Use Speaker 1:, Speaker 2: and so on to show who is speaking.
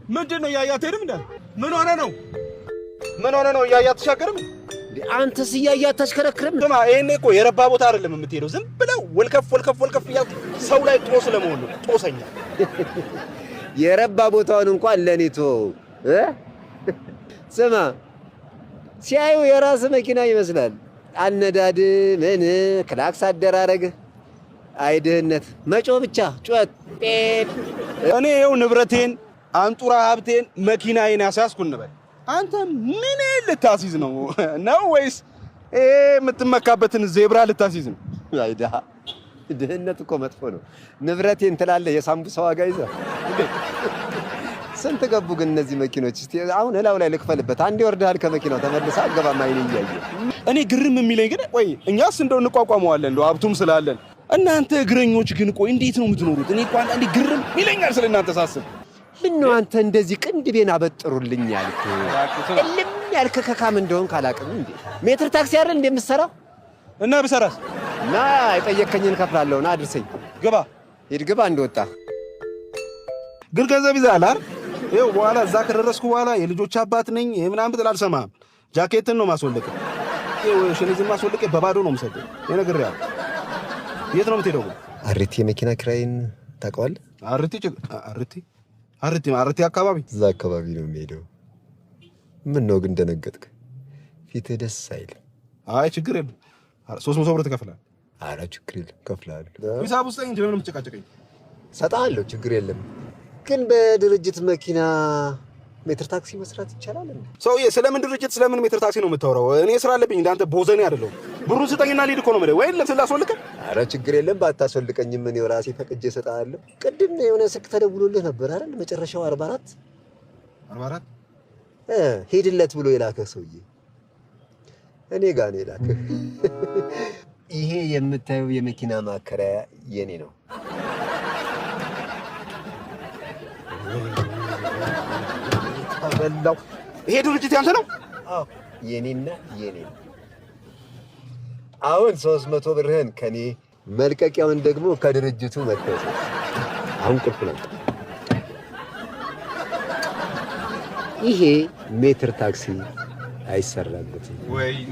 Speaker 1: ምንድነው ያያት ሄድም እንዴ? ምን ሆነ ነው ያያት ተሻገርም?
Speaker 2: አንተስ ያያት ተሽከረክረም?
Speaker 1: ስማ ይሄኔ እኮ የረባ ቦታ አይደለም የምትሄደው። ዝም ብለው ወልከፍ ያልክ ሰው ላይ ጦስ ለመሆን ነው። ጦሰኛ
Speaker 2: የረባ ቦታውን እንኳን ለኔቶ ስማ ሲያዩ የራስ መኪና ይመስላል። አነዳድ ምን ክላክስ አደራረግ አይደህነት መጮ ብቻ ጩኸት
Speaker 1: እኔ ይኸው ንብረቴን አንጡራ ሀብቴን መኪናዬን ያሳስኩን ነበር። አንተ ምን ልታሲዝ ነው ወይስ የምትመካበትን ዜብራ ልታሲዝ ነው?
Speaker 2: አይዳ ድህነት እኮ መጥፎ ነው። ንብረቴን ትላለህ የሳምቡሳ ዋጋ ይዘህ ስንት ገቡ ግን እነዚህ መኪኖች? እስቲ አሁን እላው ላይ ልክፈልበት። አንዴ ወርደሃል ከመኪናው ተመልሰህ አገባም አይኔ እያየ
Speaker 1: እኔ ግርም የሚለኝ ግን ቆይ እኛስ እንደው እንቋቋመዋለን እንደው ሀብቱም ስላለን እናንተ እግረኞች ግን ቆይ እንዴት ነው የምትኖሩት? እኔ እኮ አንዳንዴ ግርም ይለኛል ስለናንተ ሳስብ።
Speaker 2: ምነው አንተ እንደዚህ ቅንድቤን አበጥሩልኝ ያልክ እልም ያልክ ከካም እንደሆን ካላቅም እንዴ ሜትር ታክሲ አይደል እንደምትሰራው?
Speaker 1: እና ብሰራስ?
Speaker 2: ና የጠየከኝን ከፍላለሁ። ና አድርሰኝ።
Speaker 1: ግባ
Speaker 2: ሂድ ግባ እንደወጣ
Speaker 1: ግን ገንዘብ ይዘሃል አይደል? ይኸው በኋላ እዛ ከደረስኩ በኋላ የልጆች አባት ነኝ ምናምን ብትል አልሰማህም። ጃኬትን ነው ማስወልቅ። ይኸው ሸሚዝን ማስወልቅ በባዶ ነው የምሰጥህ። የነግሬሃለሁ። የት ነው የምትሄደው?
Speaker 2: አሪቲ የመኪና ኪራይን ታውቀዋለህ?
Speaker 1: አሪቲ አካባቢ
Speaker 2: እዛ አካባቢ ነው የምሄደው። ምን ነው ግን ደነገጥክ? ፊትህ ደስ አይልም።
Speaker 1: አይ ችግር የለም 300 ብር ትከፍላለህ።
Speaker 2: ኧረ ችግር የለም እከፍልሃለሁ።
Speaker 1: ሂሳብ ውስጥ እንጂ ምንም ጨቃጨቀኝ
Speaker 2: እሰጥሃለሁ። ችግር የለም። ግን በድርጅት መኪና ሜትር ታክሲ መስራት ይቻላል እንዴ?
Speaker 1: ሰውዬ ስለምን ድርጅት ስለምን ሜትር ታክሲ ነው የምታወራው? እኔ ስራ አለብኝ እንዳንተ ቦዘኔ አይደለሁም። ብሩን ስጠኝና ልሂድ እኮ ነው የምልህ። ወይ ለስላስወልከ?
Speaker 2: ኧረ ችግር የለም። ባታስወልቀኝም እኔው ራሴ ፈቅጄ እሰጥሃለሁ። ቅድም የሆነ ስልክ ተደውሎልህ ነበር አይደል? መጨረሻው 44 ሄድለት ብሎ የላከህ ሰውዬ እኔ ጋር ነው የላከህ። ይሄ የምታየው የመኪና ማከራያ የኔ ነው።
Speaker 1: ተበላው። ይሄ ድርጅት ያንተ ነው?
Speaker 2: አዎ የኔና የኔ ነው። አሁን 300 ብርህን ከኔ መልቀቂያውን ደግሞ ከድርጅቱ መጥተህ አሁን ቁልፍ ነው። ይሄ ሜትር ታክሲ አይሰራበትም።
Speaker 1: ወይኔ